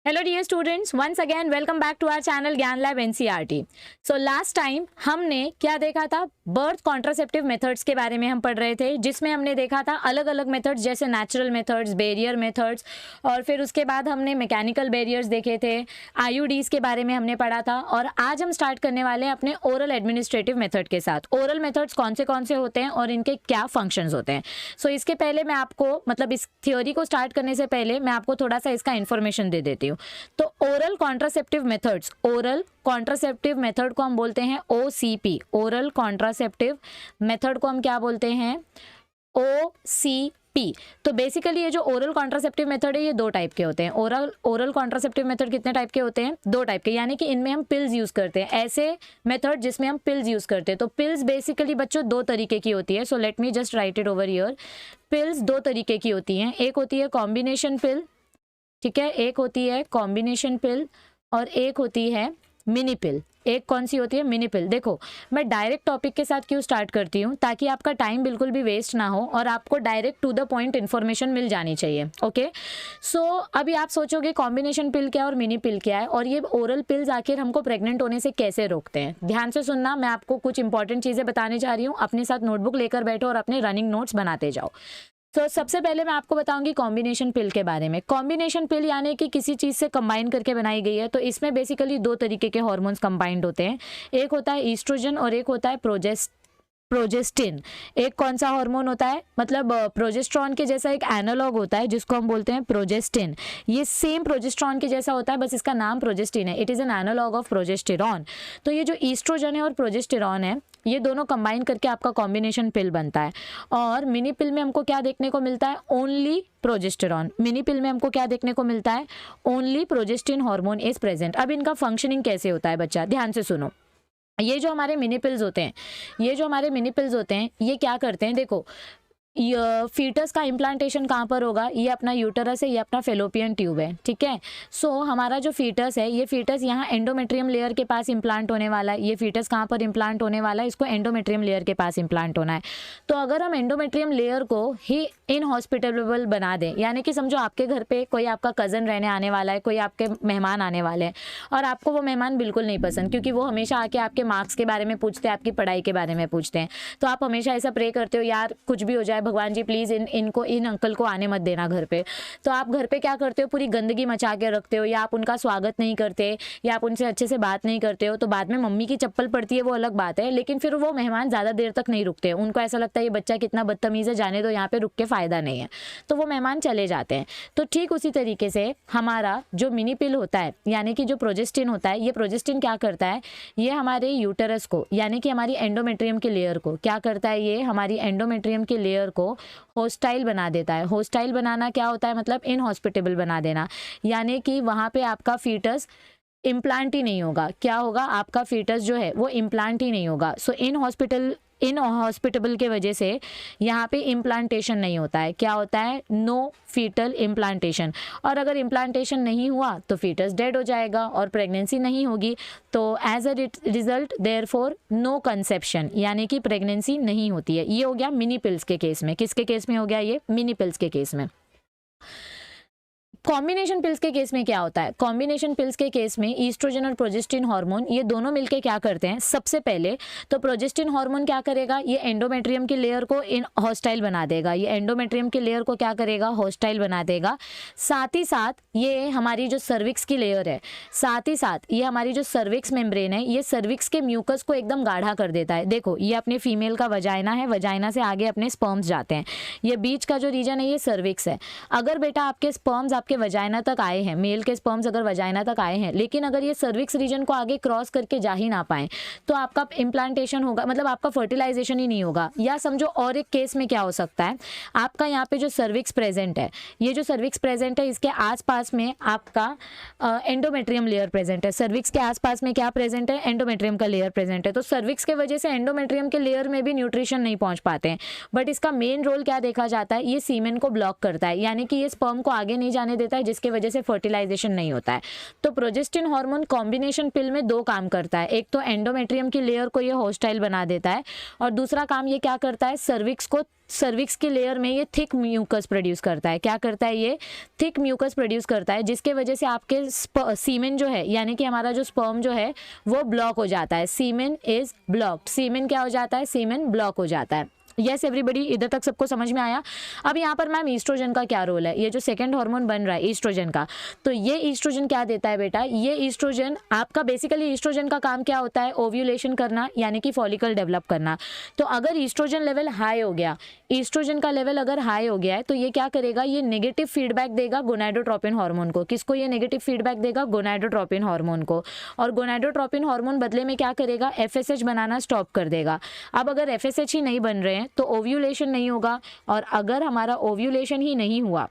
Hello dear students, once again welcome back to our channel Gyan lab NCERT. So last time हमने क्या देखा था, birth contraceptive methods के बारे में हम पढ़ रहे थे, जिसमें हमने देखा था अलग अलग मेथड्स जैसे नेचुरल मेथड्स, बैरियर मेथड्स, और फिर उसके बाद हमने मैकेनिकल बैरियर्स देखे थे, आईयूडीज के बारे में हमने पढ़ा था। और आज हम स्टार्ट करने वाले हैं अपने ओरल एडमिनिस्ट्रेटिव मेथड के साथ। ओरल मेथड्स कौन से होते हैं और इनके क्या फंक्शंस होते हैं। सो इसके पहले मैं आपको, मतलब इस थ्योरी को स्टार्ट करने से पहले मैं आपको थोड़ा सा इसका इन्फॉर्मेशन दे देती हूँ। तो oral contraceptive methods, oral contraceptive method को हम बोलते हैं ओसीपी। ओरल कॉन्ट्रासेप्टिव मेथड को हम क्या बोलते हैं? ओसीपी। तो बेसिकली ये जो ओरल कॉन्ट्रासेप्टिव मेथड है ये दो टाइप के होते हैं। ओरल कॉन्ट्रासेप्टिव मेथड कितने टाइप के होते हैं? दो टाइप के, यानी कि इनमें हम पिल्स यूज करते हैं, ऐसे मेथड जिसमें हम पिल्स यूज करते हैं। तो पिल्स बेसिकली बच्चों दो तरीके की होती है। So let me just right it over here. Pills दो तरीके की होती हैं, एक होती है कॉम्बिनेशन पिल, ठीक है, एक होती है कॉम्बिनेशन पिल और एक होती है मिनी पिल। एक कौन सी होती है? मिनी पिल। देखो, मैं डायरेक्ट टॉपिक के साथ क्यों स्टार्ट करती हूँ, ताकि आपका टाइम बिल्कुल भी वेस्ट ना हो और आपको direct to the point information मिल जानी चाहिए। ओके, सो अभी आप सोचोगे कॉम्बिनेशन पिल क्या है और मिनी पिल क्या है, और ये ओरल पिल्स आखिर हमको प्रेग्नेंट होने से कैसे रोकते हैं। ध्यान से सुनना, मैं आपको कुछ इंपॉर्टेंट चीज़ें बताने जा रही हूँ। अपने साथ नोटबुक लेकर बैठो और अपने रनिंग नोट्स बनाते जाओ। तो सबसे पहले मैं आपको बताऊंगी कॉम्बिनेशन पिल के बारे में। कॉम्बिनेशन पिल यानी कि किसी चीज़ से कंबाइन करके बनाई गई है। तो इसमें बेसिकली दो तरीके के हार्मोन्स कंबाइंड होते हैं, एक होता है ईस्ट्रोजन और एक होता है प्रोजेस्टिन। एक कौन सा हार्मोन होता है, मतलब प्रोजेस्ट्रॉन के जैसा एक एनालॉग होता है जिसको हम बोलते हैं प्रोजेस्टिन। ये सेम प्रोजेस्ट्रॉन के जैसा होता है, बस इसका नाम प्रोजेस्टिन है। It is an analogue of progesterone. तो ये जो ईस्ट्रोजन है और प्रोजेस्टेरॉन है, ये दोनों कंबाइन करके आपका कॉम्बिनेशन पिल बनता है। और मिनी पिल में हमको क्या देखने को मिलता है? Only progesterone. मिनी पिल में हमको क्या देखने को मिलता है? Only progestin hormone is present. अब इनका फंक्शनिंग कैसे होता है बच्चा, ध्यान से सुनो। ये जो हमारे मिनी पिल्स होते हैं, ये क्या करते हैं? देखो, फीटस का इम्प्लांटेशन कहाँ पर होगा? ये अपना यूटरस है, ये अपना फेलोपियन ट्यूब है, ठीक है। सो हमारा जो फीटस है, ये फीटस यहाँ एंडोमेट्रियम लेयर के पास इम्प्लांट होने वाला है। ये फीटस कहाँ पर इम्प्लांट होने वाला है? इसको एंडोमेट्रियम लेयर के पास इम्प्लांट होना है। तो अगर हम एंडोमेट्रियम लेयर को ही इनहॉस्पिटेबल बना दें, यानी कि समझो आपके घर पे कोई आपका कज़न रहने आने वाला है, कोई आपके मेहमान आने वाले हैं, और आपको वो मेहमान बिल्कुल नहीं पसंद, क्योंकि वो हमेशा आके आपके मार्क्स के बारे में पूछते हैं, आपकी पढ़ाई के बारे में पूछते हैं। तो आप हमेशा ऐसा प्रे करते हो, यार कुछ भी हो जाए भगवान जी प्लीज़ इन अंकल को आने मत देना घर पे। तो आप घर पे क्या करते हो? पूरी गंदगी मचा के रखते हो, या आप उनका स्वागत नहीं करते, या आप उनसे अच्छे से बात नहीं करते हो। तो बाद में मम्मी की चप्पल पड़ती है, वो अलग बात है, लेकिन फिर वो मेहमान ज़्यादा देर तक नहीं रुकते। उनको ऐसा लगता है ये बच्चा कितना बदतमीज़ है, जाने दो, यहाँ पे रुक के फ़ायदा नहीं है, तो वो मेहमान चले जाते हैं। तो ठीक उसी तरीके से हमारा जो मिनी पिल होता है, यानी कि जो प्रोजेस्टिन होता है, ये प्रोजेस्टिन क्या करता है? ये हमारे यूटरस को, यानी कि हमारी एंडोमेट्रियम के लेयर को क्या करता है? ये हमारी एंडोमेट्रियम के लेयर को होस्टाइल बना देता है। होस्टाइल बनाना क्या होता है? मतलब इनहॉस्पिटेबल बना देना, यानी कि वहाँ पे आपका फीटस इम्प्लांट ही नहीं होगा। क्या होगा? आपका फीटस जो है वो इम्प्लांट ही नहीं होगा। सो इनहॉस्पिटेबल के वजह से यहाँ पे इम्प्लांटेशन नहीं होता है। क्या होता है? No foetal implantation. और अगर इम्प्लांटेशन नहीं हुआ तो फीटस डेड हो जाएगा और प्रेगनेंसी नहीं होगी। तो as a result therefore no conception, यानी कि प्रेगनेंसी नहीं होती है। ये हो गया मिनी पिल्स के केस में। किसके केस में हो गया ये? मिनी पिल्स के केस में। कॉम्बिनेशन पिल्स के केस में क्या होता है? कॉम्बिनेशन पिल्स के केस में ईस्ट्रोजन और प्रोजेस्टिन हार्मोन ये दोनों मिलके क्या करते हैं? सबसे पहले तो प्रोजेस्टिन हार्मोन क्या करेगा? ये एंडोमेट्रियम की लेयर को इन हॉस्टाइल बना देगा। ये एंडोमेट्रियम की लेयर को क्या करेगा? हॉस्टाइल बना देगा। साथ ही साथ ये हमारी जो सर्विक्स की लेयर है, साथ ही साथ ये हमारी जो सर्विक्स मेम्ब्रेन है, ये सर्विक्स के म्यूकस को एकदम गाढ़ा कर देता है। देखो, ये अपने फीमेल का वजाइना है, वजाइना से आगे अपने स्पर्म्स जाते हैं। ये बीच का जो रीजन है ये सर्विक्स है। अगर बेटा आपके स्पर्म्स आपके वजाइना तक आए हैं, मेल के स्पर्म्स अगर वजाइना तक आए हैं, लेकिन अगर ये सर्विक्स रीजन को आगे क्रॉस करके जा ही ना पाए, तो आपका इम्प्लांटेशन होगा, मतलब आपका फर्टिलाइजेशन ही नहीं होगा। या समझो और एक केस में क्या हो सकता है, आपका यहाँ पे जो सर्विक्स प्रेजेंट है, ये जो सर्विक्स प्रेजेंट है, इसके आसपास में आपका एंडोमेट्रियम लेयर प्रेजेंट है। सर्विक्स के आसपास में क्या प्रेजेंट है? एंडोमेट्रियम का लेयर प्रेजेंट है। तो सर्विक्स के वजह से एंडोमेट्रियम के लेयर में भी न्यूट्रिशन नहीं पहुंच पाते हैं। बट इसका मेन रोल क्या देखा जाता है? ये सीमेन को ब्लॉक करता है, यानी कि ये स्पर्म को आगे नहीं जाने देता है जिसकी वजह से फर्टिलाइजेशन नहीं होता है। तो प्रोजेस्टिन हार्मोन कॉम्बिनेशन पिल में 2 काम करता है, एक तो एंडोमेट्रियम की लेयर को ये हॉस्टाइल बना देता है और दूसरा काम ये क्या करता है, सर्विक्स की लेयर में ये थिक म्यूकस प्रोड्यूस करता है। क्या करता है, ये थिक म्यूकस प्रोड्यूस करता है जिसके वजह से आपके सीमेन जो है यानी कि हमारा जो स्पर्म जो है वो ब्लॉक हो जाता है। सीमेन इज ब्लॉक्ड, सीमेन क्या हो जाता है, सीमेन ब्लॉक हो जाता है। यस एवरीबडी, इधर तक सबको समझ में आया। अब यहाँ पर मैम ईस्ट्रोजन का क्या रोल है, ये जो सेकंड हार्मोन बन रहा है ईस्ट्रोजन का, तो ये ईस्ट्रोजन क्या देता है बेटा, ये ईस्ट्रोजन आपका बेसिकली ईस्ट्रोजन का काम क्या होता है, ओव्यूलेशन करना यानी कि फॉलिकल डेवलप करना। तो अगर ईस्ट्रोजन लेवल हाई हो गया, ईस्ट्रोजन का लेवल अगर हाई हो गया है तो ये क्या करेगा, ये नेगेटिव फीडबैक देगा गोनाडोट्रोपिन हार्मोन को। किसको ये नेगेटिव फीडबैक देगा, गोनाडोट्रोपिन हार्मोन को। और गोनाडोट्रोपिन हार्मोन बदले में क्या करेगा, एफएसएच बनाना स्टॉप कर देगा। अब अगर एफएसएच ही नहीं बन रहे हैं तो ओव्यूलेशन नहीं होगा, और अगर हमारा ओव्यूलेशन ही नहीं हुआ,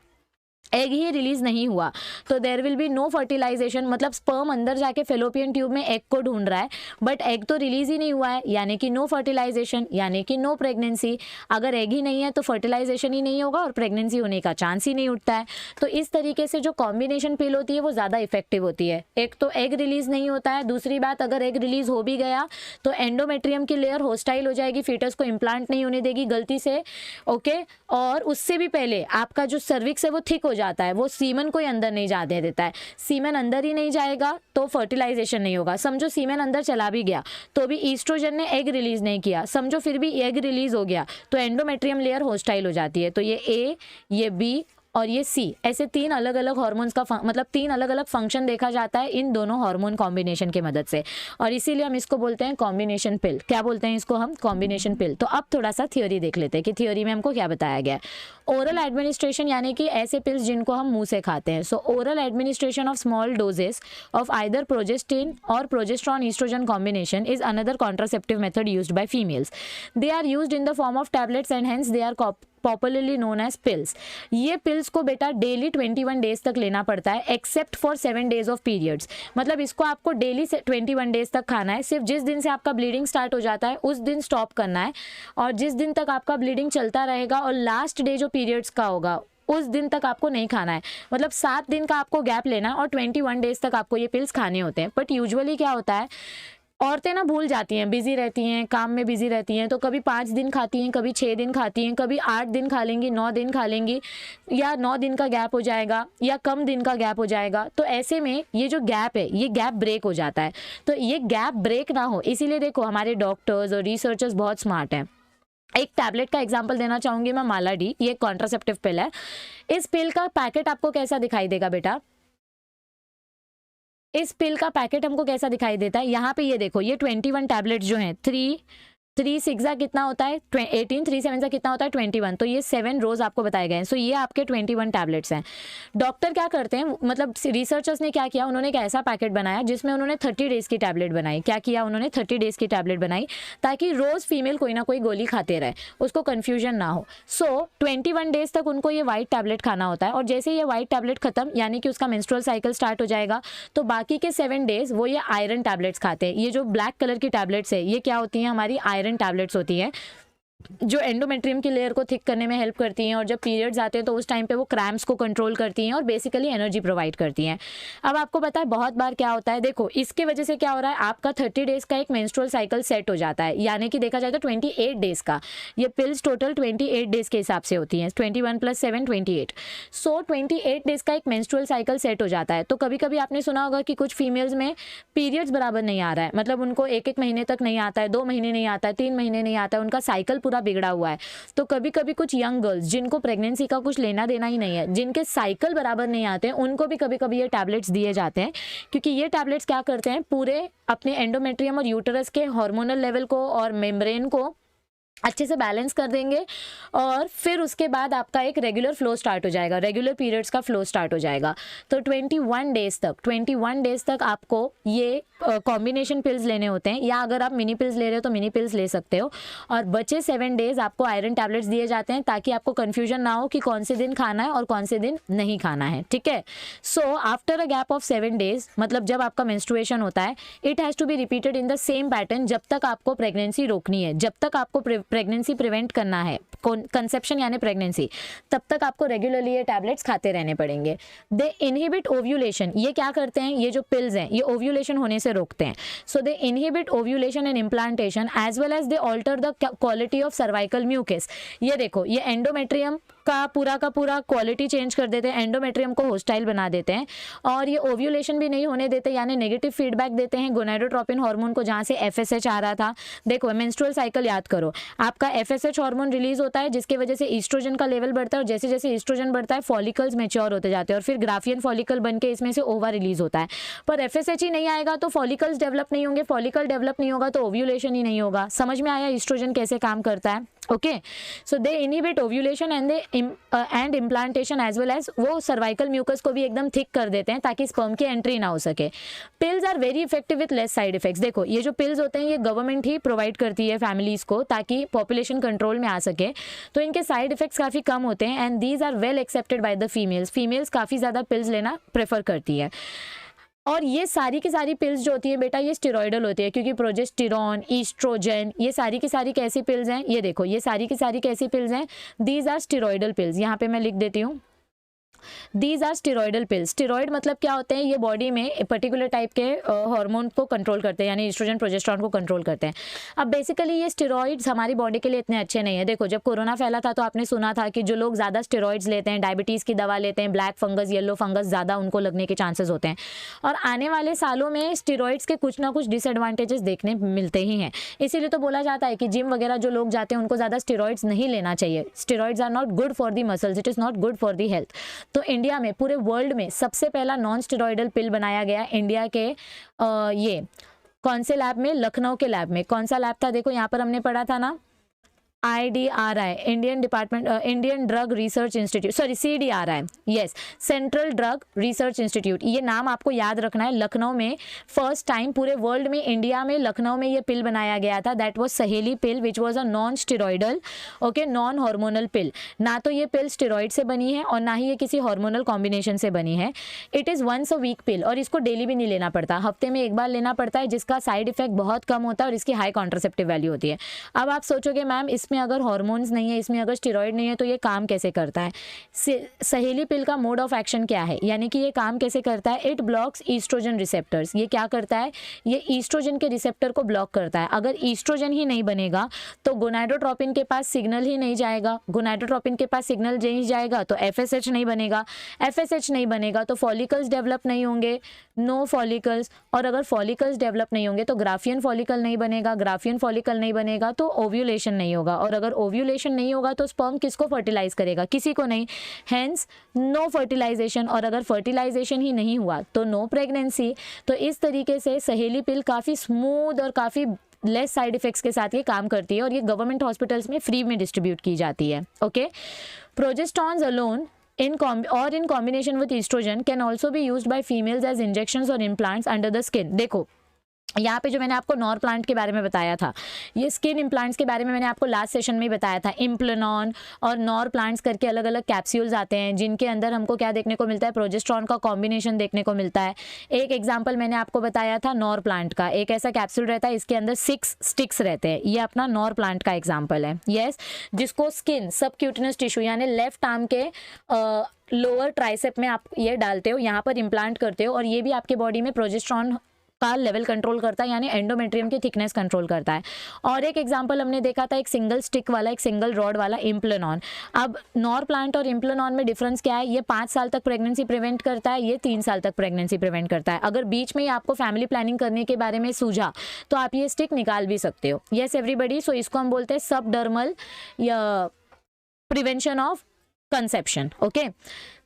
एग ही रिलीज नहीं हुआ, तो there will be no fertilisation. मतलब स्पर्म अंदर जाके फेलोपियन ट्यूब में एग को ढूंढ रहा है बट एग तो रिलीज ही नहीं हुआ है, यानी कि नो फर्टिलाइजेशन, यानी कि नो प्रेगनेंसी। अगर एग ही नहीं है तो फर्टिलाइजेशन ही नहीं होगा और प्रेगनेंसी होने का चांस ही नहीं उठता है। तो इस तरीके से जो कॉम्बिनेशन पिल होती है वो ज़्यादा इफेक्टिव होती है। एक तो एग रिलीज नहीं होता है, दूसरी बात अगर एग रिलीज हो भी गया तो एंडोमेट्रियम की लेयर हॉस्टाइल हो जाएगी, फीटस को इम्प्लांट नहीं होने देगी गलती से, ओके। और उससे भी पहले आपका जो सर्विक्स है वो थिक हो जाता है, वो सीमन को अंदर नहीं जाने देता है। सीमन अंदर ही नहीं जाएगा तो फर्टिलाइजेशन नहीं होगा। समझो सीमन अंदर चला भी गया तो भी ईस्ट्रोजन ने एग रिलीज नहीं किया, समझो फिर भी एग रिलीज हो गया तो एंडोमेट्रियम लेयर हॉस्टाइल हो जाती है। तो ये ए, ये बी और ये सी, ऐसे 3 अलग अलग हार्मोन्स का मतलब 3 अलग अलग फंक्शन देखा जाता है इन दोनों हार्मोन कॉम्बिनेशन की मदद से, और इसीलिए हम इसको बोलते हैं कॉम्बिनेशन पिल। क्या बोलते हैं इसको हम, कॉम्बिनेशन पिल। तो अब थोड़ा सा थ्योरी देख लेते हैं कि थ्योरी में हमको क्या बताया गया है। ओरल एडमिनिस्ट्रेशन यानी कि ऐसे पिल्स जिनको हम मुंह से खाते हैं। So oral administration of small doses of either progestin और progesterone estrogen combination is another contraceptive method used by females. They are used in the form of tablets and hence they are popularly known as pills. ये pills को बेटा daily 21 days तक लेना पड़ता है except for 7 days of periods. मतलब इसको आपको डेली 21 डेज तक खाना है, सिर्फ जिस दिन से आपका ब्लीडिंग स्टार्ट हो जाता है उस दिन स्टॉप करना है, और जिस दिन तक आपका ब्लीडिंग चलता रहेगा और लास्ट डे जो पीरियड्स का होगा उस दिन तक आपको नहीं खाना है। मतलब 7 दिन का आपको गैप लेना है और 21 डेज तक आपको ये पिल्स खाने होते हैं। बट यूजुअली क्या होता है, औरतें ना भूल जाती हैं, बिजी रहती हैं, काम में बिजी रहती हैं, तो कभी 5 दिन खाती हैं, कभी 6 दिन खाती हैं, कभी 8 दिन खा लेंगी, 9 दिन खा लेंगी, या 9 दिन का गैप हो जाएगा या कम दिन का गैप हो जाएगा। तो ऐसे में ये जो गैप है ये गैप ब्रेक हो जाता है। तो ये गैप ब्रेक ना हो इसीलिए देखो हमारे डॉक्टर्स और रिसर्चर्स बहुत स्मार्ट हैं। एक टैबलेट का एग्जांपल देना चाहूंगी मैं, माला डी, ये कॉन्ट्रासेप्टिव पिल है। इस पिल का पैकेट आपको कैसा दिखाई देगा बेटा, इस पिल का पैकेट हमको कैसा दिखाई देता है, यहाँ पे ये देखो, ये 21 टैबलेट जो हैं, 3 6 कितना होता है 18, 3 7 कितना होता है 21, तो ये 7 रोज आपको बताए गए हैं। सो ये आपके 21 टैबलेट्स हैं। डॉक्टर क्या करते हैं, मतलब रिसर्चर्स ने क्या किया, उन्होंने एक ऐसा पैकेट बनाया जिसमें उन्होंने 30 डेज की टैबलेट बनाई। क्या किया उन्होंने, 30 डेज की टैबलेट बनाई ताकि रोज फीमेल कोई ना कोई गोली खाते रहे, उसको कन्फ्यूजन ना हो। सो 21 डेज तक उनको ये वाइट टैबलेट खाना होता है, और जैसे ये वाइट टैबलेट खत्म यानी कि उसका मेंस्ट्रुअल साइकिल स्टार्ट हो जाएगा तो बाकी के 7 डेज वो ये आयरन टैबलेट्स खाते हैं। ये जो ब्लैक कलर की टैबलेट्स है ये क्या होती हैं, हमारी आयरन टैबलेट्स होती हैं जो एंडोमेट्रियम की लेयर को थिक करने में हेल्प करती हैं, और जब पीरियड्स आते हैं तो उस टाइम पे वो क्रैम्प्स को कंट्रोल करती हैं और बेसिकली एनर्जी प्रोवाइड करती हैं। अब आपको पता है बहुत बार क्या होता है, देखो इसके वजह से क्या हो रहा है, आपका 30 डेज का एक मेंस्ट्रुअल साइकिल सेट हो जाता है, यानी कि देखा जाए तो 28 डेज का, ये पिल्स टोटल 28 डेज के हिसाब से होती हैं, 21 + 7 28। सो 28 डेज का एक मेंस्ट्रुअल साइकिल सेट हो जाता है। तो कभी कभी आपने सुना होगा कि कुछ फीमेल्स में पीरियड्स बराबर नहीं आ रहा है, मतलब उनको 1 महीने तक नहीं आता है, 2 महीने नहीं आता है, 3 महीने नहीं आता है, उनका साइकिल पूरा बिगड़ा हुआ है। तो कभी कभी कुछ यंग गर्ल्स जिनको प्रेगनेंसी का कुछ लेना देना ही नहीं है, जिनके साइकिल बराबर नहीं आते हैं, उनको भी कभी कभी ये टैबलेट्स दिए जाते हैं, क्योंकि ये टैबलेट्स क्या करते हैं, पूरे अपने एंडोमेट्रियम और यूटेरस के हार्मोनल लेवल को और मेम्ब्रेन को अच्छे से बैलेंस कर देंगे, और फिर उसके बाद आपका एक रेगुलर फ्लो स्टार्ट हो जाएगा, रेगुलर पीरियड्स का फ्लो स्टार्ट हो जाएगा। तो 21 डेज तक आपको ये कॉम्बिनेशन पिल्स लेने होते हैं, या अगर आप मिनी पिल्स ले रहे हो तो मिनी पिल्स ले सकते हो, और बचे 7 डेज आपको आयरन टैबलेट्स दिए जाते हैं ताकि आपको कन्फ्यूजन ना हो कि कौन से दिन खाना है और कौन से दिन नहीं खाना है, ठीक है। So after a gap of 7 days, मतलब जब आपका मेंस्ट्रुएशन होता है, it has to be repeated in the same pattern जब तक आपको प्रेगनेंसी रोकनी है, जब तक आपको प्रेगनेंसी प्रिवेंट करना है, कंसेप्शन यानी प्रेगनेंसी, तब तक आपको रेगुलरली ये टैबलेट्स खाते रहने पड़ेंगे। दे इनहिबिट ओव्यूलेशन, ये क्या करते हैं, ये जो पिल्स हैं ये ओव्यूलेशन होने से रोकते हैं। So they inhibit ovulation and implantation as well as they alter the quality of cervical mucus. ये देखो, ये एंडोमेट्रियम का पूरा क्वालिटी चेंज कर देते हैं, एंडोमेट्रियम को होस्टाइल बना देते हैं, और ये ओव्यूलेशन भी नहीं होने देते, यानी नेगेटिव फीडबैक देते हैं गोनाडोट्रोपिन हार्मोन को, जहाँ से एफएसएच आ रहा था। देखो मेंस्ट्रुअल साइकिल याद करो, आपका एफएसएच हार्मोन रिलीज होता है जिसकी वजह से ईस्ट्रोजन का लेवल बढ़ता है, और जैसे जैसे ईस्ट्रोजन बढ़ता है फॉलिकल्स मैच्योर होते जाते हैं, और फिर ग्राफियन फॉलिकल बन के इसमें से ओवा रिलीज होता है। पर एफएसएच ही नहीं आएगा तो फॉलिकल्स डेवलप नहीं होंगे, फॉलिकल डेवलप नहीं होगा तो ओव्यूलेशन ही नहीं होगा। समझ में आया ईस्ट्रोजन कैसे काम करता है? Okay, so they inhibit ovulation and implantation as well as वो सर्वाइकल म्यूकस को भी एकदम थिक कर देते हैं ताकि स्पर्म की एंट्री ना हो सके। Pills are very effective with less side effects. देखो ये जो पिल्स होते हैं ये गवर्नमेंट ही प्रोवाइड करती है फैमिलीज को ताकि पॉपुलेशन कंट्रोल में आ सके, तो इनके साइड इफेक्ट्स काफ़ी कम होते हैं and these are well accepted by the females. Females काफ़ी ज़्यादा पिल्स लेना प्रेफर करती है। और ये सारी की सारी पिल्स जो होती है बेटा ये स्टेरॉइडल होती है, क्योंकि प्रोजेस्टेरॉन, ईस्ट्रोजन, ये सारी की सारी कैसी पिल्स हैं, ये देखो ये सारी की सारी कैसी पिल्स हैं, दीज आर स्टेरॉइडल पिल्स। यहाँ पे मैं लिख देती हूँ, these are steroidal pills. Steroid मतलब क्या होते हैं, ये बॉडी में पर्टिकुलर टाइप के हार्मोन को कंट्रोल करते हैं, यानी ईस्ट्रोजन प्रोजेस्टेरॉन को कंट्रोल करते हैं। अब बेसिकली ये स्टेरॉइड्स हमारी बॉडी के लिए इतने अच्छे नहीं है। देखो जब कोरोना फैला था तो आपने सुना था कि जो लोग ज़्यादा स्टेरॉइड्स लेते हैं, डायबिटीज़ की दवा लेते हैं, ब्लैक फंगस, येलो फंगस ज़्यादा उनको लगने के चांसेस होते हैं। और आने वाले सालों में स्टेरॉइड्स के कुछ ना कुछ डिसएडवांटेजेस देखने मिलते ही हैं। इसीलिए तो बोला जाता है कि जिम वगैरह जो लोग जाते हैं उनको ज़्यादा स्टेरॉइड्स नहीं लेना चाहिए। Steroids are not good for the muscles, it is not good for the health. तो इंडिया में, पूरे वर्ल्ड में सबसे पहला नॉन स्टेरॉइडल पिल बनाया गया इंडिया के ये कौन से लैब में, लखनऊ के लैब में। कौन सा लैब था, देखो यहाँ पर हमने पढ़ा था ना, IDRI, Indian drug research institute, sorry CDRI, yes, central drug research institute. ये नाम आपको याद रखना है। लखनऊ में फर्स्ट टाइम पूरे वर्ल्ड में, इंडिया में लखनऊ में ये पिल बनाया गया था। That was Saheli pill which was a non steroidal, okay, non hormonal pill. ना तो ये पिल स्टेरॉइड से बनी है और ना ही ये किसी हार्मोनल कॉम्बिनेशन से बनी है। It is once a week pill और इसको डेली भी नहीं लेना पड़ता, हफ्ते में एक बार लेना पड़ता है, जिसका साइड इफेक्ट बहुत कम होता है और इसकी हाई कॉन्ट्रासेप्टिव वैल्यू होती है। अब आप सोचोगे मैम इसमें अगर हार्मोन्स नहीं है, इसमें अगर स्टेरॉइड नहीं है तो ये काम कैसे करता है? सहेली पिल का मोड ऑफ एक्शन क्या है, यानी कि ये काम कैसे करता है? It blocks oestrogen receptors. ये क्या करता है? ये ईस्ट्रोजन के रिसेप्टर को ब्लॉक करता है। अगर ईस्ट्रोजन ही नहीं बनेगा तो गोनाडोट्रोपिन के पास सिग्नल ही नहीं जाएगा, गोनाडोट्रोपिन के पास सिग्नल नहीं जाएगा तो FSH नहीं बनेगा, FSH नहीं बनेगा तो फॉलिकल्स डेवलप नहीं होंगे, नो फॉलिकल्स। और अगर फॉलिकल्स डेवलप नहीं होंगे तो ग्राफियन फॉलिकल नहीं बनेगा, ग्राफियन फॉलिकल नहीं बनेगा तो ओव्यूलेशन नहीं होगा, और अगर ओव्यूलेशन नहीं होगा तो स्पर्म किसको फर्टिलाइज करेगा? किसी को नहीं, हेंस नो फर्टिलाइजेशन। और अगर फर्टिलाइजेशन ही नहीं हुआ तो नो प्रेगनेंसी। तो इस तरीके से सहेली पिल काफ़ी स्मूथ और काफ़ी लेस साइड इफेक्ट्स के साथ ये काम करती है और ये गवर्नमेंट हॉस्पिटल्स में फ्री में डिस्ट्रीब्यूट की जाती है। Okay, progesterone alone in combination with estrogen can also be used by females as injections or implants under the skin। देखो यहाँ पे जो मैंने आपको नॉर प्लांट के बारे में बताया था, ये स्किन इम्प्लांट्स के बारे में मैंने आपको लास्ट सेशन में ही बताया था। इम्प्लानॉन और नॉर प्लांट्स करके अलग अलग कैप्सूल्स आते हैं जिनके अंदर हमको क्या देखने को मिलता है? प्रोजेस्टेरॉन का कॉम्बिनेशन देखने को मिलता है। एक एग्जांपल मैंने आपको बताया था नॉर प्लांट का, एक ऐसा कैप्सूल रहता है, इसके अंदर 6 स्टिक्स रहते हैं। ये अपना नॉर प्लांट का एग्जाम्पल है, यस, जिसको स्किन सबक्यूटेनियस टिश्यू यानी लेफ्ट आर्म के लोअर ट्राइसेप में आप ये डालते हो, यहाँ पर इम्प्लांट करते हो, और ये भी आपके बॉडी में प्रोजेस्टेरॉन का लेवल कंट्रोल करता है, यानी एंडोमेट्रियम की थिकनेस कंट्रोल करता है। और एक एग्जांपल हमने देखा था एक सिंगल स्टिक वाला, एक सिंगल रॉड वाला, इम्प्लानॉन। अब नॉर प्लांट और इम्प्लानॉन में डिफरेंस क्या है? ये 5 साल तक प्रेगनेंसी प्रिवेंट करता है, ये 3 साल तक प्रेगनेंसी प्रिवेंट करता है। अगर बीच में ही आपको फैमिली प्लानिंग करने के बारे में सूझा तो आप ये स्टिक निकाल भी सकते हो। यस एवरीबडी, सो इसको हम बोलते हैं सबडर्मल या prevention of conception। okay,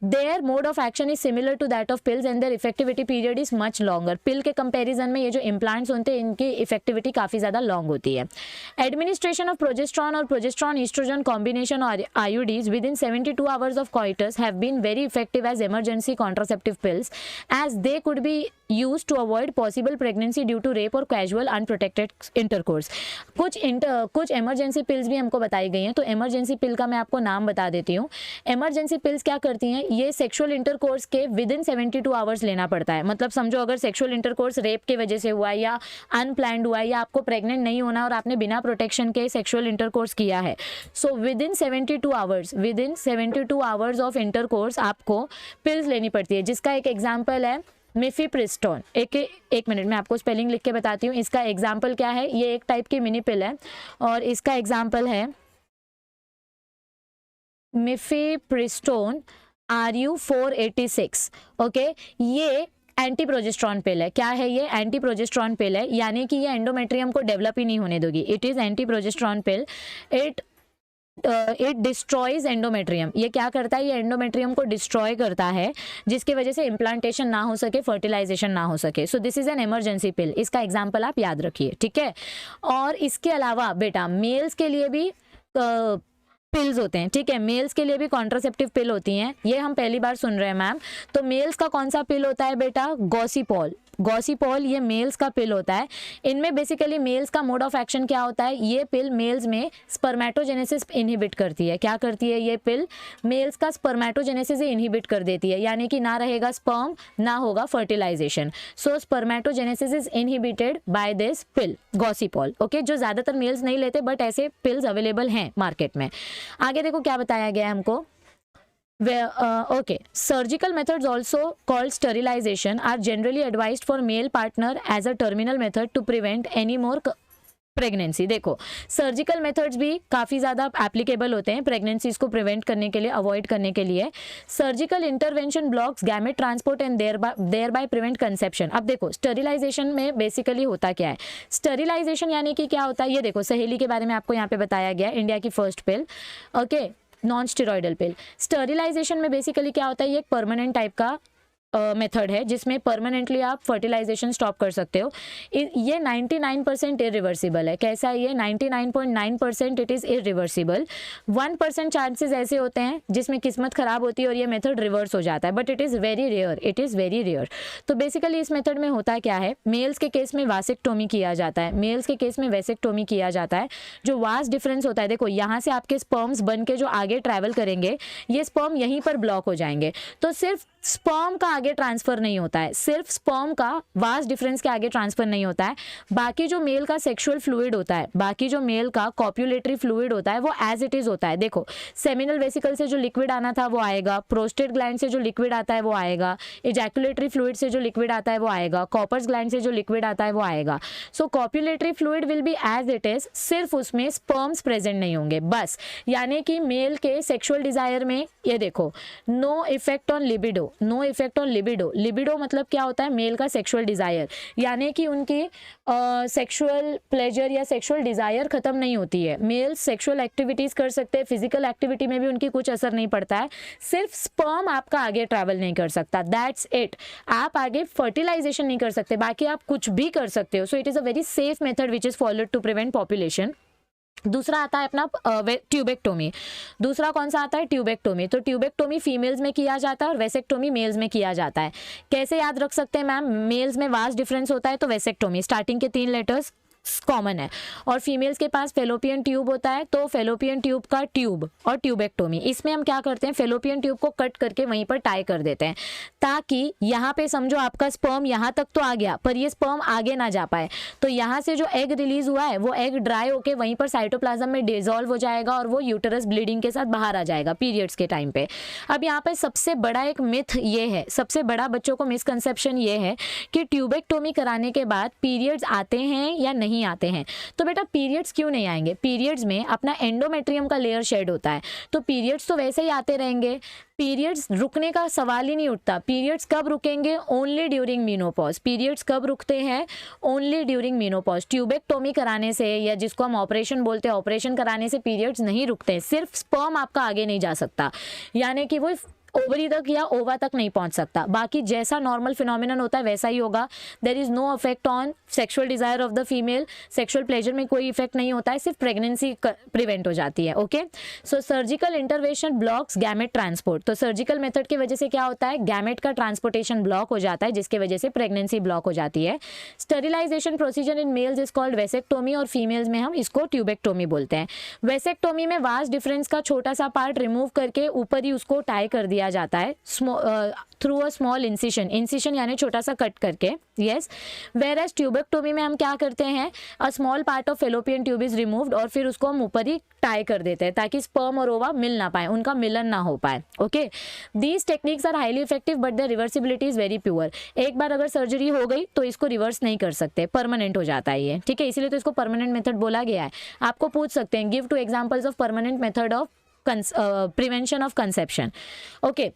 their mode of action is similar to that of pills and their effectivity period is much longer। pill के comparison में ये जो implants होते हैं इनकी effectivity काफ़ी ज़्यादा long होती है। administration of progesterone और progesterone estrogen combination or IUDs within 72 hours of coitus have been very effective as emergency contraceptive pills as they could be used to avoid possible pregnancy due to rape or casual unprotected intercourse। कुछ emergency pills भी हमको बताई गई हैं, तो emergency pill का मैं आपको नाम बता देती हूँ। emergency pills क्या करती हैं? ये सेक्सुअल इंटरकोर्स के विद इन 72 आवर्स लेना पड़ता है। मतलब समझो अगर सेक्सुअल इंटरकोर्स रेप की वजह से हुआ है या अनप्लान्ड हुआ है या आपको प्रेग्नेंट नहीं होना और आपने बिना प्रोटेक्शन के सेक्सुअल इंटरकोर्स किया है, so with in 72 hours of intercourse आपको पिल्स लेनी पड़ती है, जिसका एक एग्जाम्पल है मिफिप्रिस्टोन। एक मिनट में आपको स्पेलिंग लिख के बताती हूँ। इसका एग्जाम्पल क्या है, ये एक टाइप की मिनी पिल है और इसका एग्जाम्पल है मिफिप्रिस्टोन RU486। ओके, ये एंटी प्रोजेस्ट्रॉन पिल है। क्या है ये? एंटी प्रोजेस्ट्रॉन पिल है, यानी कि ये एंडोमेट्रियम को डेवलप ही नहीं होने दोगी। It is anti progesterone pill. It destroys endometrium. ये क्या करता है? ये एंडोमेट्रियम को डिस्ट्रॉय करता है, जिसकी वजह से इम्प्लांटेशन ना हो सके, फर्टिलाइजेशन ना हो सके। So this is an emergency pill. इसका एग्जाम्पल आप याद रखिए, ठीक है। और इसके अलावा बेटा मेल्स के लिए भी पिल्स होते हैं, ठीक है। मेल्स के लिए भी कॉन्ट्रासेप्टिव पिल होती हैं, ये हम पहली बार सुन रहे हैं मैम। तो मेल्स का कौन सा पिल होता है बेटा? गॉसिपॉल। गॉसिपॉल ये मेल्स का पिल होता है। इनमें बेसिकली मेल्स का मोड ऑफ एक्शन क्या होता है? ये पिल मेल्स में स्पर्मेटोजेनेसिस इनहिबिट करती है। क्या करती है ये पिल? मेल्स का स्पर्मेटोजेनेसिस इनहिबिट कर देती है, यानी कि ना रहेगा स्पर्म, ना होगा fertilisation. So spermatogenesis is inhibited by this pill gossypol. Okay, जो ज्यादातर मेल्स नहीं लेते, बट ऐसे पिल्स अवेलेबल हैं मार्केट में। आगे देखो क्या बताया गया है हमको। Okay, surgical methods also called sterilization are generally advised for male partner as a terminal method to prevent any more pregnancy. देखो सर्जिकल मेथड्स भी काफ़ी ज़्यादा एप्लीकेबल होते हैं प्रेगनेंसीज को प्रिवेंट करने के लिए, अवॉइड करने के लिए। Surgical intervention blocks gamete transport and thereby prevent conception. अब देखो स्टरिलाइजेशन में बेसिकली होता क्या है? स्टरिलाइजेशन यानी कि क्या होता है? ये देखो सहेली के बारे में आपको यहाँ पे बताया गया है, इंडिया की फर्स्ट पिल, ओके, नॉन स्टेरॉइडल पिल। स्टरिलाइजेशन में बेसिकली क्या होता है? ये एक परमानेंट टाइप का मेथड है जिसमें परमानेंटली आप फर्टिलाइजेशन स्टॉप कर सकते हो। ये 99% इरिवर्सिबल है। कैसा है ये? 99.9% इट इज़ इरिवर्सिबल। 1% चांसेस ऐसे होते हैं जिसमें किस्मत खराब होती है और ये मेथड रिवर्स हो जाता है, but it is very rare, it is very rare. तो बेसिकली इस मेथड में होता क्या है? मेल्स के केस में वासेक्टोमी किया जाता है, मेल्स के केस में वेसेक्टोमी किया जाता है। जो वास्ट डिफरेंस होता है, देखो यहाँ से आपके स्पर्म्स बन के जो आगे ट्रैवल करेंगे, ये स्पर्म यहीं पर ब्लॉक हो जाएंगे। तो सिर्फ स्पर्म का आगे ट्रांसफर नहीं होता है, सिर्फ स्पर्म का वास्ट डिफरेंस के आगे ट्रांसफर नहीं होता है, बाकी जो मेल का सेक्सुअल फ्लूइड होता है, बाकी जो मेल का कॉप्युलेटरी फ्लूइड होता है, वो एज इट इज होता है। देखो सेमिनल वेसिकल से जो लिक्विड आना था वो आएगा, प्रोस्टेट ग्लैंड से जो लिक्विड आता है वो आएगा, इजैकुलेटरी फ्लूइड से जो लिक्विड आता है वो आएगा, कॉपर्स ग्लैंड से जो लिक्विड आता है वो आएगा। So copulatory fluid will be as it is, सिर्फ उसमें स्पर्म्स प्रेजेंट नहीं होंगे बस। यानी कि मेल के सेक्सुअल डिजायर में ये देखो no effect on libido, no effect on libido. Libido मतलब क्या होता है? मेल का सेक्सुअल डिजायर, यानी कि उनकी सेक्सुअल प्लेजर या सेक्सुअल डिजायर खत्म नहीं होती है। मेल सेक्सुअल एक्टिविटीज कर सकते हैं, फिजिकल एक्टिविटी में भी उनकी कुछ असर नहीं पड़ता है, सिर्फ स्पर्म आपका आगे ट्रैवल नहीं कर सकता, दैट्स इट। आप आगे फर्टिलाइजेशन नहीं कर सकते, बाकी आप कुछ भी कर सकते हो। So it is a very safe method which is followed to prevent population. दूसरा आता है अपना ट्यूबेक्टोमी। दूसरा कौन सा आता है? ट्यूबेक्टोमी। तो ट्यूबेक्टोमी फीमेल्स में किया जाता है और वेसेक्टोमी मेल्स में किया जाता है। कैसे याद रख सकते हैं मैम? मेल्स में वास्ट डिफरेंस होता है तो वेसेक्टोमी, स्टार्टिंग के 3 लेटर्स कॉमन है, और फीमेल्स के पास फेलोपियन ट्यूब होता है तो फेलोपियन ट्यूब का ट्यूब और ट्यूबेक्टोमी। इसमें हम क्या करते हैं? फेलोपियन ट्यूब को कट करके वहीं पर टाई कर देते हैं, ताकि यहाँ पे समझो आपका स्पर्म यहाँ तक तो आ गया पर ये स्पर्म आगे ना जा पाए। तो यहाँ से जो एग रिलीज हुआ है वो एग ड्राई होके वहीं पर साइटोप्लाज्म में डिसॉल्व हो जाएगा और वो यूटरस ब्लीडिंग के साथ बाहर आ जाएगा पीरियड्स के टाइम पे। अब यहाँ पे सबसे बड़ा एक मिथ ये है, सबसे बड़ा बच्चों को मिसकंसेप्शन ये है कि ट्यूबेक्टोमी कराने के बाद पीरियड्स आते हैं या नहीं आते हैं। तो बेटा पीरियड्स क्यों नहीं आएंगे? पीरियड्स में अपना एंडोमेट्रियम का लेयर शेड होता है, तो पीरियड्स तो वैसे ही आते रहेंगे, पीरियड्स रुकने का सवाल ही नहीं उठता। पीरियड्स कब रुकेंगे? Only during menopause. पीरियड्स कब रुकते हैं? Only during menopause. ट्यूबेक्टोमी कराने से या जिसको हम ऑपरेशन बोलते हैं, ऑपरेशन कराने से पीरियड्स नहीं रुकते, सिर्फ स्पर्म आपका आगे नहीं जा सकता, यानी कि वो ओवरी तक या ओवा तक नहीं पहुंच सकता। बाकी जैसा नॉर्मल फिनोमिनन होता है वैसा ही होगा। There is no effect on sexual desire of the female, sexual pleasure में कोई इफेक्ट नहीं होता है, सिर्फ प्रेगनेंसी प्रिवेंट हो जाती है। Okay, so surgical intervention blocks gamete transport. तो सर्जिकल मेथड की वजह से क्या होता है? गैमेट का ट्रांसपोर्टेशन ब्लॉक हो जाता है, जिसकी वजह से प्रेगनेंसी ब्लॉक हो जाती है। Sterilisation procedure in males is called vasectomy और फीमेल्स में हम इसको ट्यूबेक्टोमी बोलते हैं। वेसेक्टोमी में वास्ट डिफरेंस का छोटा सा पार्ट रिमूव करके ऊपर ही उसको टाई कर दिया किया जाता है थ्रू अ स्मॉल इंसिशन यानी छोटा सा कट करके, यस। वेयर एज ट्यूबेक्टोमी में हम क्या करते हैं, a small part of fallopian tube is removed और फिर उसको हम ऊपर ही टाई कर देते हैं ताकि स्पर्म और ओवा मिल ना पाए, उनका मिलन ना हो पाए, okay. These techniques are highly effective but the reversibility is very pure. एक बार अगर सर्जरी हो गई तो इसको रिवर्स नहीं कर सकते, परमानेंट हो जाता है ये, ठीक है, इसीलिए तो इसको परमानेंट मेथड बोला गया है। आपको पूछ सकते हैं, give 2 examples of permanent method of prevention of conception, okay.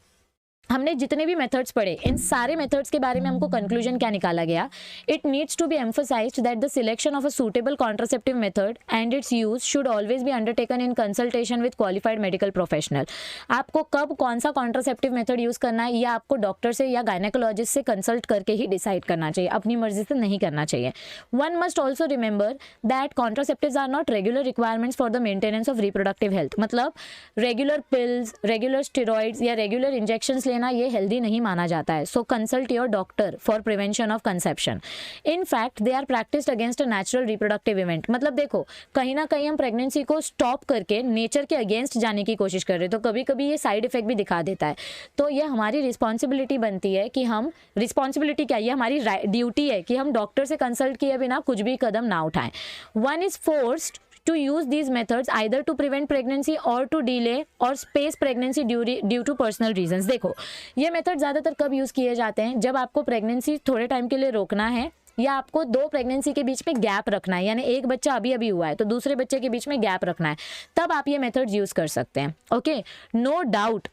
हमने जितने भी मेथड्स पढ़े, इन सारे मेथड्स के बारे में हमको कंक्लूजन क्या निकाला गया, it needs to be emphasized that the selection of a suitable contraceptive method and its use should always be undertaken in consultation with qualified medical professional. आपको कब कौन सा कॉन्ट्रासेप्टिव मेथड यूज करना है, या आपको डॉक्टर से या गायनेकोलॉजिस्ट से कंसल्ट करके ही डिसाइड करना चाहिए, अपनी मर्जी से नहीं करना चाहिए। One must also remember that contraceptives are not regular requirements for the maintenance of reproductive health. मतलब रेगुलर पिल्स, रेगुलर स्टेरॉइड्स या रेगुलर इंजेक्शंस लेना ये हेल्दी नहीं माना जाता है। So consult your doctor for prevention of conception. In fact they are practised against a natural reproductive event. मतलब देखो, कहीं ना कहीं हम प्रेगनेंसी को स्टॉप करके नेचर के अगेंस्ट जाने की कोशिश कर रहे हैं, तो कभी कभी ये साइड इफेक्ट भी दिखा देता है। तो ये हमारी रिस्पॉन्सिबिलिटी बनती है कि हम, रिस्पॉन्सिबिलिटी क्या, ये हमारी ड्यूटी है कि हम डॉक्टर से कंसल्ट किए बिना कुछ भी कदम ना उठाएं। One is forced to use these methods either to prevent pregnancy or to delay or space pregnancy due to personal reasons। देखो, ये मेथड ज़्यादातर कब यूज़ किए जाते हैं, जब आपको प्रेगनेंसी थोड़े टाइम के लिए रोकना है या आपको 2 प्रेगनेंसी के बीच में गैप रखना है, यानी एक बच्चा अभी अभी हुआ है तो दूसरे बच्चे के बीच में गैप रखना है, तब आप ये मेथड्स यूज कर सकते हैं, okay. No doubt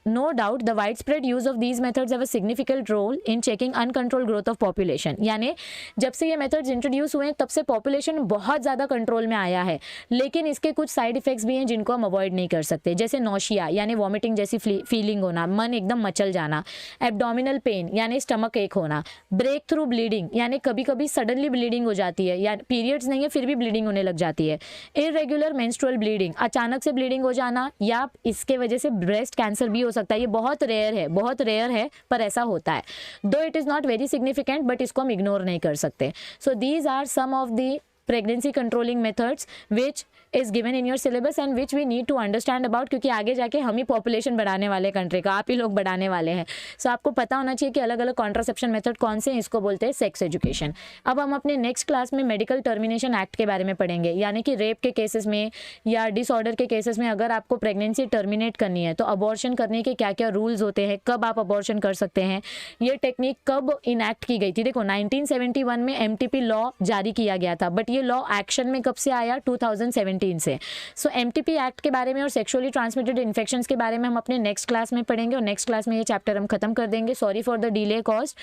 the widespread use of these methods have a significant role in checking uncontrolled growth of population. यानी जब से ये मेथड्स इंट्रोड्यूस हुए तब से पॉपुलेशन बहुत ज़्यादा कंट्रोल में आया है, लेकिन इसके कुछ साइड इफेक्ट्स भी हैं जिनको हम अवॉइड नहीं कर सकते, जैसे नौशिया यानी वॉमिटिंग जैसी फीलिंग होना, मन एकदम मचल जाना, एब्डोमिनल पेन यानी स्टमक एक होना, ब्रेक थ्रू ब्लीडिंग यानी कभी कभी सडनली ब्लीडिंग हो जाती है, या पीरियड्स नहीं है फिर भी ब्लीडिंग होने लग जाती है, इरेगुलर मेंस्ट्रुअल ब्लीडिंग, अचानक से ब्लीडिंग हो जाना, या इसके वजह से ब्रेस्ट कैंसर भी हो सकता है। ये बहुत रेयर है पर ऐसा होता है, though it is not very significant, but इसको हम इग्नोर नहीं कर सकते। So these are some of the pregnancy controlling methods which is given in your syllabus and which we need to understand about, क्योंकि आगे जाके हम ही पॉपुलेशन बढ़ाने वाले कंट्री का, आप ही लोग बढ़ाने वाले हैं। सो आपको पता होना चाहिए कि अलग अलग कॉन्ट्रासेप्शन मेथड कौन से हैं, इसको बोलते हैं सेक्स एजुकेशन। अब हम अपने नेक्स्ट क्लास में मेडिकल टर्मिनेशन एक्ट के बारे में पढ़ेंगे, यानी कि रेप के केसेस में या डिसऑर्डर के केसेस में अगर आपको प्रेगनेंसी टर्मिनेट करनी है तो अबॉर्शन करने के क्या क्या रूल्स होते हैं, कब आप अबॉर्शन कर सकते हैं, ये टेक्निक कब इनैक्ट की गई थी। देखो 1971 में MTP लॉ जारी किया गया था, बट ये लॉ एक्शन में कब से आया, 2017 से। सो MTP एक्ट के बारे में और सेक्सुअली ट्रांसमिटेड इन्फेक्शंस के बारे में हम अपने नेक्स्ट क्लास में पढ़ेंगे, और नेक्स्ट क्लास में ये चैप्टर हम खत्म कर देंगे। Sorry for the delay cost,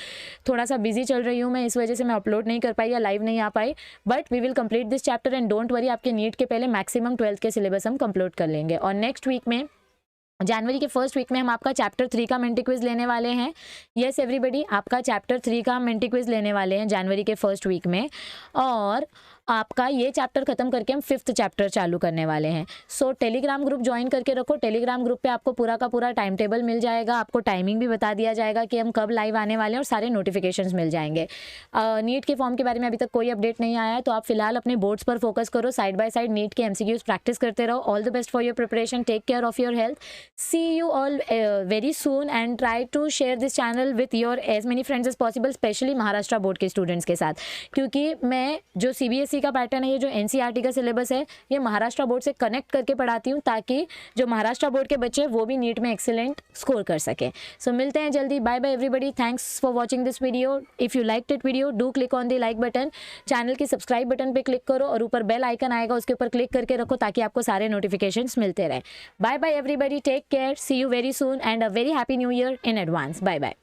थोड़ा सा बिजी चल रही हूँ मैं, इस वजह से मैं अपलोड नहीं कर पाई या लाइव नहीं आ पाई, but we will complete this chapter and don't worry, आपके नीट के पहले मैक्सिमम 12th के सिलेबस हम कंप्लीट कर लेंगे। और नेक्स्ट वीक में, जनवरी के फर्स्ट वीक में, हम आपका चैप्टर 3 का मेंटी क्विज लेने वाले हैं। यस एवरीबडी, आपका चैप्टर 3 का मेंटी क्विज लेने वाले हैं जनवरी के फर्स्ट वीक में, और आपका ये चैप्टर खत्म करके हम 5th चैप्टर चालू करने वाले हैं। सो टेलीग्राम ग्रुप ज्वाइन करके रखो, टेलीग्राम ग्रुप पे आपको पूरा का पूरा टाइम टेबल मिल जाएगा, आपको टाइमिंग भी बता दिया जाएगा कि हम कब लाइव आने वाले हैं, और सारे नोटिफिकेशंस मिल जाएंगे। नीट के फॉर्म के बारे में अभी तक कोई अपडेट नहीं आया है, तो आप फिलहाल अपने बोर्ड्स पर फोकस करो, साइड बाय साइड नीट के MCQs प्रैक्टिस करते रहो। All the best for your preparation, take care of your health, see you all very soon, and try to share this channel with your as many friends as possible, specially Maharashtra board के students के साथ, क्योंकि मैं जो CBSE का pattern है, ये जो NCERT का सिलेबस है, ये महाराष्ट्र बोर्ड से कनेक्ट करके पढ़ाती हूँ, ताकि जो महाराष्ट्र बोर्ड के बच्चे वो भी नीट में एक्सीलेंट स्कोर कर सके। सो मिलते हैं जल्दी, bye bye everybody, thanks for watching this video. If you like it video, do click on the like button, channel की सब्सक्राइब बटन पे क्लिक करो, और ऊपर बेल आइकन आएगा उसके ऊपर क्लिक करके रखो, ताकि आपको सारे नोटिफिकेशंस मिलते रहे। Bye bye everybody, take care, see you very soon, and a very happy new year in advance. Bye bye.